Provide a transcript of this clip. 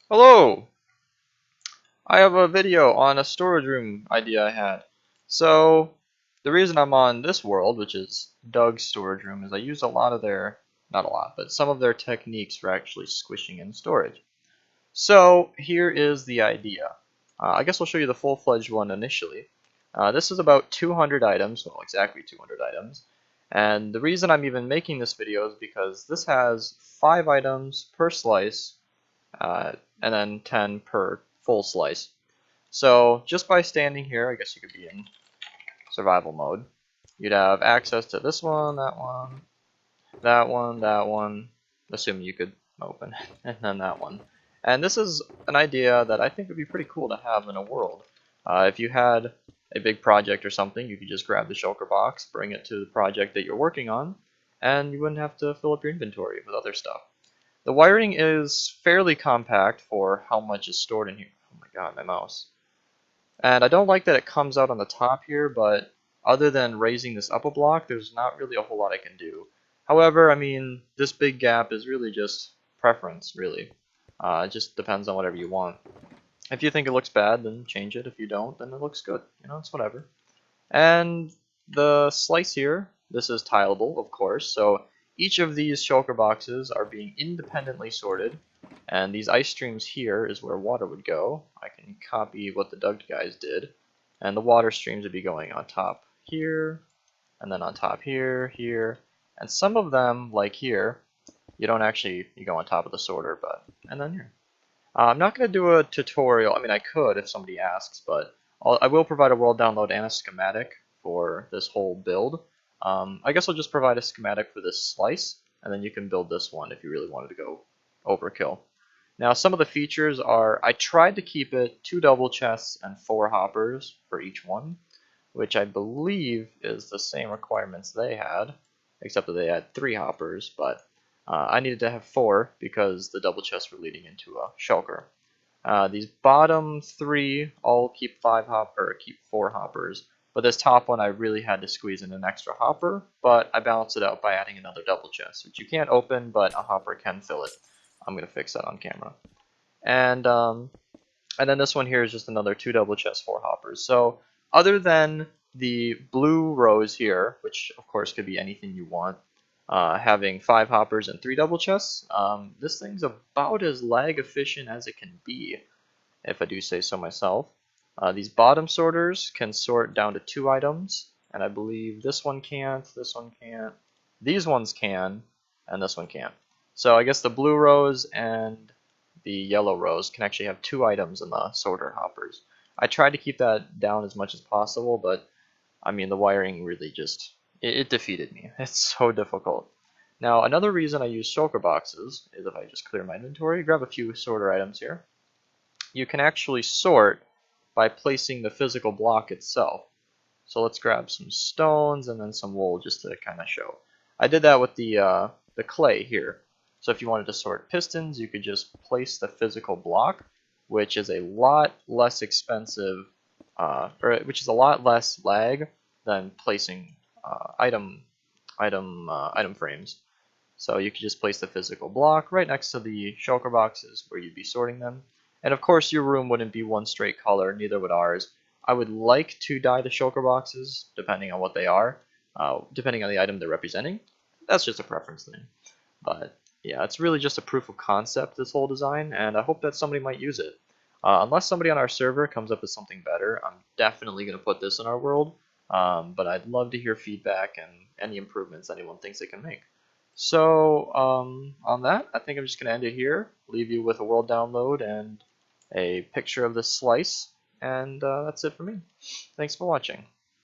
Hello! I have a video on a storage room idea I had. So, the reason I'm on this world, which is Doug's storage room, is I use a lot of their, not a lot, but some of their techniques for actually squishing in storage. So, here is the idea. I guess I'll show you the full-fledged one initially. This is about 200 items, well, exactly 200 items. And the reason I'm even making this video is because this has 5 items per slice, uh, and then 10 per full slice. So just by standing here, I guess you could be in survival mode. You'd have access to this one, that one, that one, that one, assuming you could open, and then that one. And this is an idea that I think would be pretty cool to have in a world. If you had a big project or something, you could just grab the shulker box, bring it to the project that you're working on, and you wouldn't have to fill up your inventory with other stuff. The wiring is fairly compact for how much is stored in here. Oh my god, my mouse. And I don't like that it comes out on the top here, but other than raising this up a block, there's not really a whole lot I can do. However, I mean, this big gap is really just preference, really. It just depends on whatever you want. If you think it looks bad, then change it. If you don't, then it looks good. You know, it's whatever. And the slice here, this is tileable, of course, so each of these shulker boxes are being independently sorted, and these ice streams here is where water would go. I can copy what the Doug guys did, and the water streams would be going on top here, and then on top here, here, and some of them, like here, you don't actually, you go on top of the sorter, but, and then here. I'm not going to do a tutorial. I mean, I could if somebody asks, but I will provide a world download and a schematic for this whole build. I guess I'll just provide a schematic for this slice, and then you can build this one if you really wanted to go overkill. Now, some of the features are, I tried to keep it 2 double chests and 4 hoppers for each one, which I believe is the same requirements they had, except that they had 3 hoppers, but I needed to have 4 because the double chests were leading into a shulker. These bottom 3 all keep 4 hoppers, but this top one I really had to squeeze in an extra hopper, but I balanced it out by adding another double chest, which you can't open, but a hopper can fill it. I'm gonna fix that on camera. And then this one here is just another 2 double chests, 4 hoppers. So other than the blue rows here, which of course could be anything you want, having 5 hoppers and 3 double chests, this thing's about as lag efficient as it can be, if I do say so myself. These bottom sorters can sort down to 2 items, and I believe this one can't, this one can't, these ones can, and this one can't. So I guess the blue rows and the yellow rows can actually have 2 items in the sorter hoppers. I tried to keep that down as much as possible, but I mean the wiring really just, it defeated me. It's so difficult. Now another reason I use shulker boxes is if I just clear my inventory, grab a few sorter items here, you can actually sort by placing the physical block itself. So let's grab some stones and then some wool just to kind of show. I did that with the clay here. So if you wanted to sort pistons, you could just place the physical block, which is a lot less expensive, which is a lot less lag than placing item frames. So you could just place the physical block right next to the shulker boxes where you'd be sorting them. And of course your room wouldn't be one straight color, neither would ours. I would like to dye the shulker boxes, depending on what they are, depending on the item they're representing. That's just a preference thing. But yeah, it's really just a proof of concept, this whole design, and I hope that somebody might use it. Unless somebody on our server comes up with something better, I'm definitely going to put this in our world, but I'd love to hear feedback and any improvements anyone thinks they can make. So on that, I think I'm just going to end it here, leave you with a world download and a picture of this slice, and that's it for me. Thanks for watching.